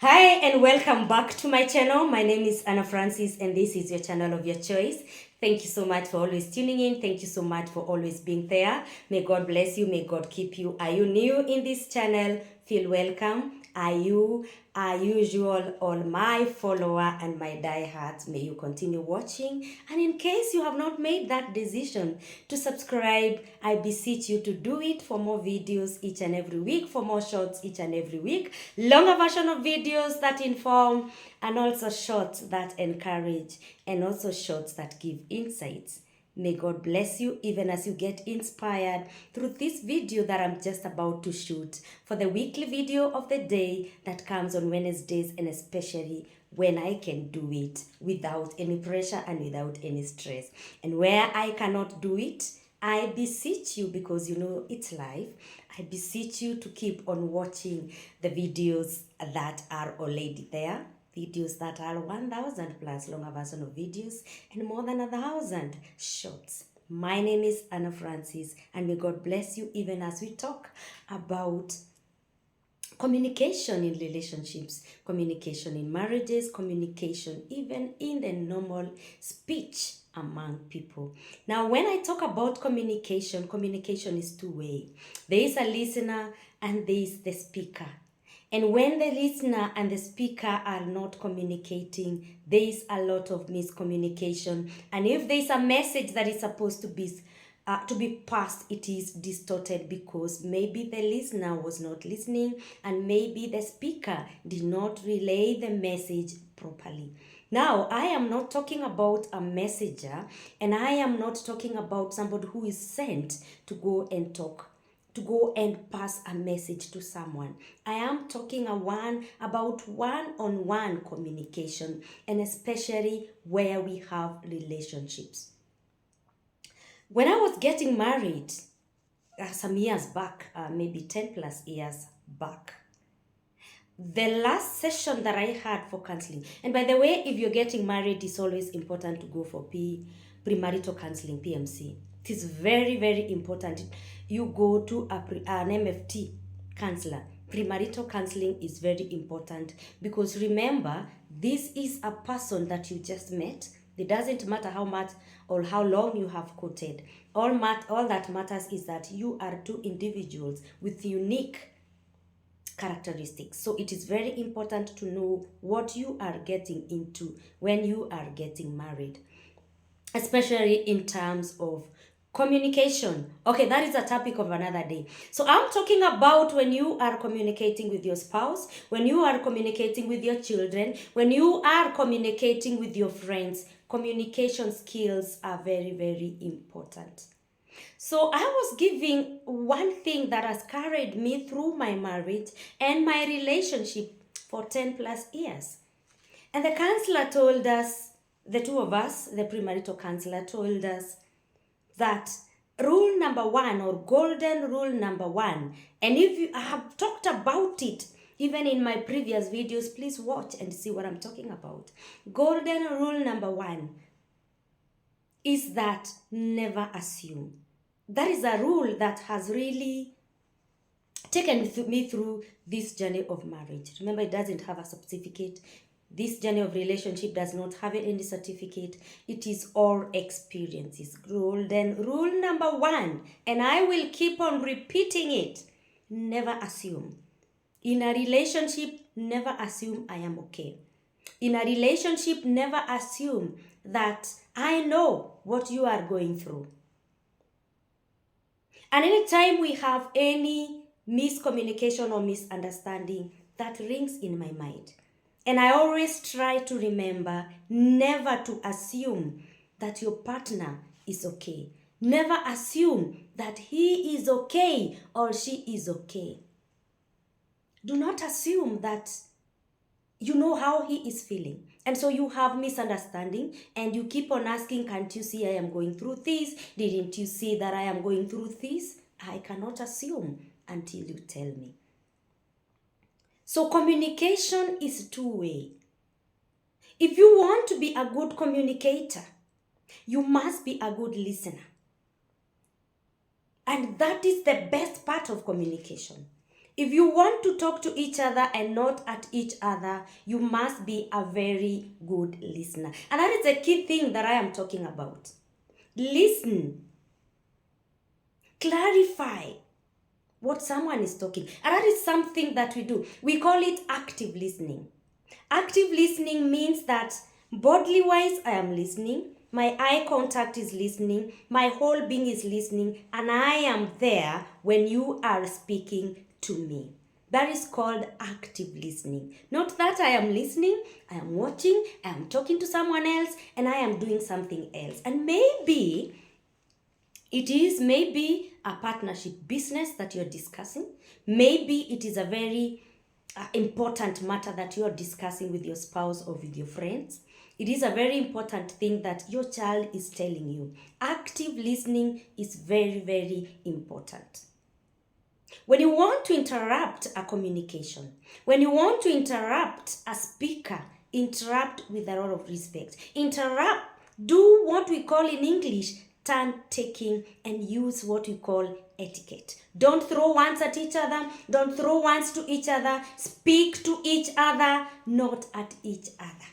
Hi and welcome back to my channel. My name is Anna Francis and this is your channel of your choice. Thank you so much for always tuning in. Thank you so much for always being there. May God bless you. May God keep you. Are you new in this channel? Feel welcome. Are you usual all my follower and my diehards? May you continue watching. And in case you have not made that decision to subscribe, I beseech you to do it for more videos each and every week, for more shorts each and every week, longer version of videos that inform, and also shorts that encourage, and also shorts that give insights. May God bless you even as you get inspired through this video that I'm just about to shoot for the weekly video of the day that comes on Wednesdays, and especially when I can do it without any pressure and without any stress. And where I cannot do it, I beseech you, because you know it's live, I beseech you to keep on watching the videos that are already there. Videos that are 1,000 plus longer version of videos and more than 1,000 shorts. My name is Anna Francis, and may God bless you even as we talk about communication in relationships, communication in marriages, communication even in the normal speech among people. Now, when I talk about communication, communication is two-way. There is a listener and there is the speaker. And when the listener and the speaker are not communicating, there is a lot of miscommunication. And if there is a message that is supposed to be passed, it is distorted because maybe the listener was not listening and maybe the speaker did not relay the message properly. Now, I am not talking about a messenger, and I am not talking about somebody who is sent to go and talk, to go and pass a message to someone. I am talking about one-on-one communication, and especially where we have relationships. When I was getting married some years back, maybe 10 plus years back, the last session that I had for counseling, and by the way, if you're getting married, it's always important to go for premarital counseling, PMC. It is very, very important. You go to an MFT counselor. Premarital counseling is very important because remember, this is a person that you just met. It doesn't matter how much or how long you have quoted. All that matters is that you are two individuals with unique characteristics. So it is very important to know what you are getting into when you are getting married, especially in terms of communication. Okay, that is a topic of another day. So I'm talking about when you are communicating with your spouse, when you are communicating with your children, when you are communicating with your friends. Communication skills are very, very important. So I was giving one thing that has carried me through my marriage and my relationship for 10 plus years. And the counselor told us, the two of us, the premarital counselor told us that rule number one, or golden rule number one, and if you have talked about it even in my previous videos, please watch and see what I'm talking about. Golden rule number one is that never assume. That is a rule that has really taken me through this journey of marriage. Remember, it doesn't have a certificate. This journey of relationship does not have any certificate. It is all experiences. Golden rule number one, and I will keep on repeating it: never assume. In a relationship, never assume I am okay. In a relationship, never assume that I know what you are going through. And anytime we have any miscommunication or misunderstanding, that rings in my mind. And I always try to remember never to assume that your partner is okay. Never assume that he is okay or she is okay. Do not assume that you know how he is feeling. And so you have misunderstanding and you keep on asking, can't you see I am going through this? Didn't you see that I am going through this? I cannot assume until you tell me. So communication is two-way. If you want to be a good communicator, you must be a good listener. And that is the best part of communication. If you want to talk to each other and not at each other, you must be a very good listener. And that is the key thing that I am talking about. Listen. Clarify what someone is talking. And that is something that we do. We call it active listening. Active listening means that bodily wise, I am listening. My eye contact is listening. My whole being is listening. And I am there when you are speaking to me. That is called active listening. Not that I am listening, I am watching, I am talking to someone else, and I am doing something else. And maybe it is a partnership business that you're discussing. Maybe it is a very important matter that you're discussing with your spouse or with your friends. It is a very important thing that your child is telling you. Active listening is very, very important. When you want to interrupt a communication, when you want to interrupt a speaker, interrupt with a lot of respect. Interrupt, do what we call in English turn taking, and use what we call etiquette. Don't throw words at each other. Don't throw words to each other. Speak to each other, not at each other.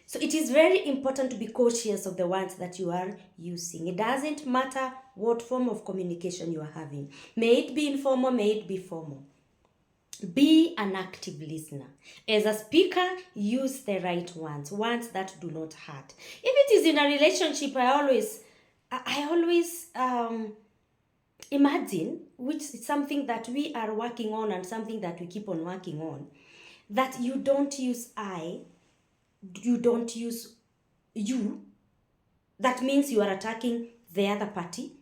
So it is very important to be cautious of the words that you are using. It doesn't matter what form of communication you are having. May it be informal, may it be formal. Be an active listener. As a speaker, use the right words that do not hurt. If it is in a relationship, I always imagine, which is something that we are working on and something that we keep on working on, that you don't use I, you don't use you. That means you are attacking the other party,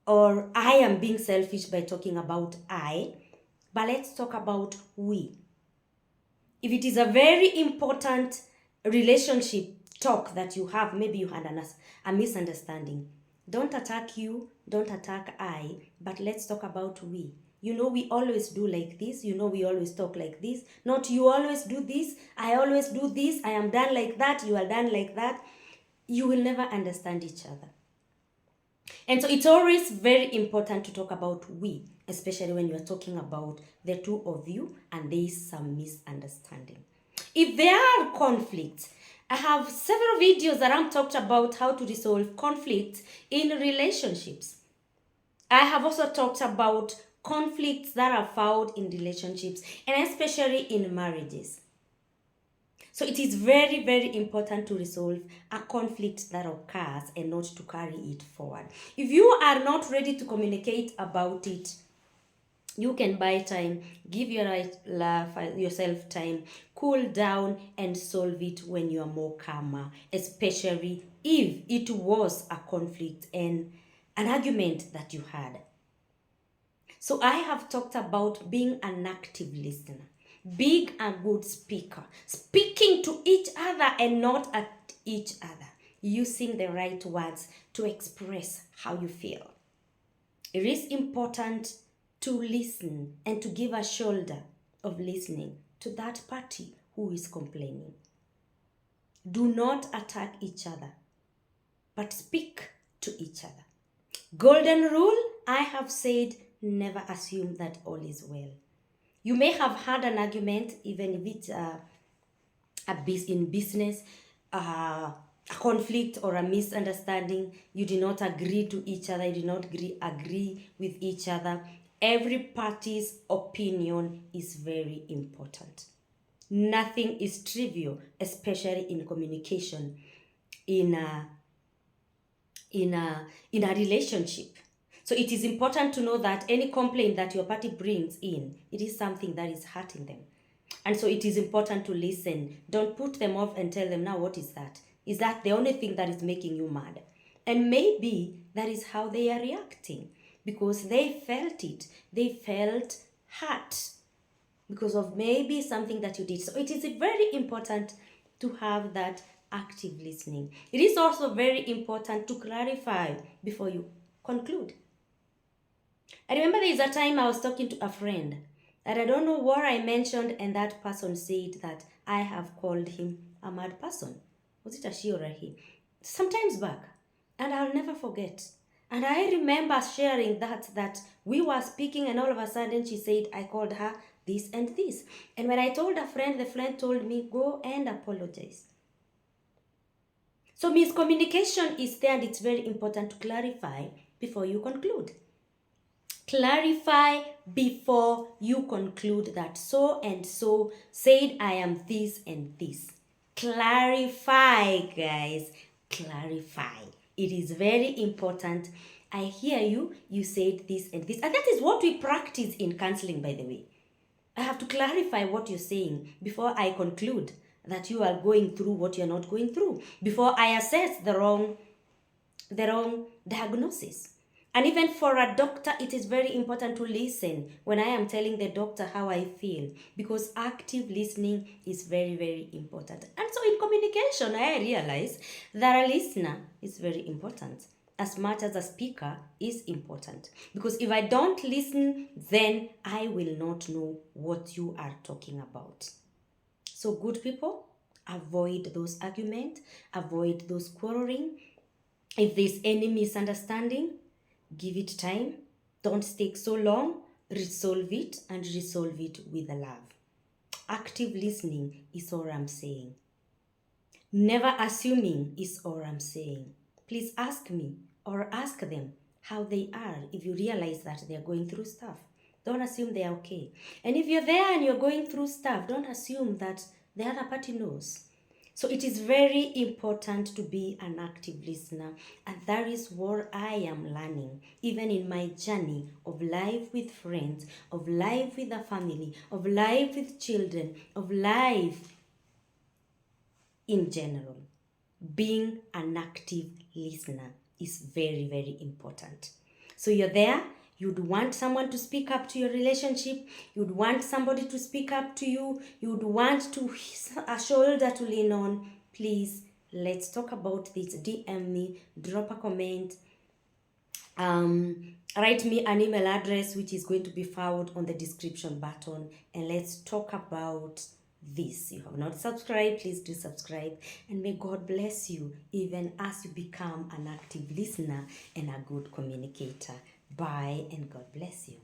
or I am being selfish by talking about I. But let's talk about we. If it is a very important relationship talk that you have, maybe you had a misunderstanding. Don't attack you, don't attack I, but let's talk about we. You know, we always do like this. You know, we always talk like this. Not you always do this, I always do this, I am done like that, you are done like that. You will never understand each other. And so it's always very important to talk about we, especially when you are talking about the two of you and there is some misunderstanding. If there are conflicts, I have several videos that I'm talked about how to resolve conflicts in relationships. I have also talked about conflicts that are found in relationships and especially in marriages. So it is very, very important to resolve a conflict that occurs and not to carry it forward. If you are not ready to communicate about it, you can buy time, give yourself time, cool down and solve it when you are more calmer, especially if it was a conflict and an argument that you had. So I have talked about being an active listener, being a good speaker, speaking to each other and not at each other, using the right words to express how you feel. It is important to listen and to give a shoulder of listening to that party who is complaining. Do not attack each other, but speak to each other. Golden rule, I have said, never assume that all is well. You may have had an argument, even if it's in business, a conflict or a misunderstanding. You did not agree to each other. You did not agree with each other. Every party's opinion is very important. Nothing is trivial, especially in communication, in a relationship. So it is important to know that any complaint that your party brings in, it is something that is hurting them. And so it is important to listen. Don't put them off and tell them, now what is that? Is that the only thing that is making you mad? And maybe that is how they are reacting, because they felt it. They felt hurt because of maybe something that you did. So it is very important to have that active listening. It is also very important to clarify before you conclude. I remember there is a time I was talking to a friend that I don't know what I mentioned, and that person said that I have called him a mad person. Was it a she or a he? Sometimes back. And I'll never forget. And I remember sharing that we were speaking, and all of a sudden she said, I called her this and this. And when I told a friend, the friend told me, go and apologize. So miscommunication is there, and it's very important to clarify before you conclude. Clarify before you conclude that so and so said I am this and this. Clarify, guys. Clarify. It is very important. I hear you. You said this and this. And that is what we practice in counseling, by the way. I have to clarify what you're saying before I conclude that you are going through what you're not going through, before I assess the wrong diagnosis. And even for a doctor, it is very important to listen when I am telling the doctor how I feel, because active listening is very, very important. And so in communication, I realize that a listener is very important as much as a speaker is important. Because if I don't listen, then I will not know what you are talking about. So good people, avoid those arguments, avoid those quarreling. If there's any misunderstanding, give it time. Don't take so long. Resolve it, and resolve it with love. Active listening is all I'm saying. Never assuming is all I'm saying. Please ask me or ask them how they are if you realize that they're going through stuff. Don't assume they're okay. And if you're there and you're going through stuff, don't assume that the other party knows. So it is very important to be an active listener, and that is what I am learning, even in my journey of life with friends, of life with a family, of life with children, of life in general. Being an active listener is very, very important. So you're there, you'd want someone to speak up to your relationship, you'd want somebody to speak up to you, you'd want a shoulder to lean on. Please, let's talk about this. DM me, drop a comment, write me an email address which is going to be found on the description button, and let's talk about this. If you have not subscribed, please do subscribe, and may God bless you even as you become an active listener and a good communicator. Bye, and God bless you.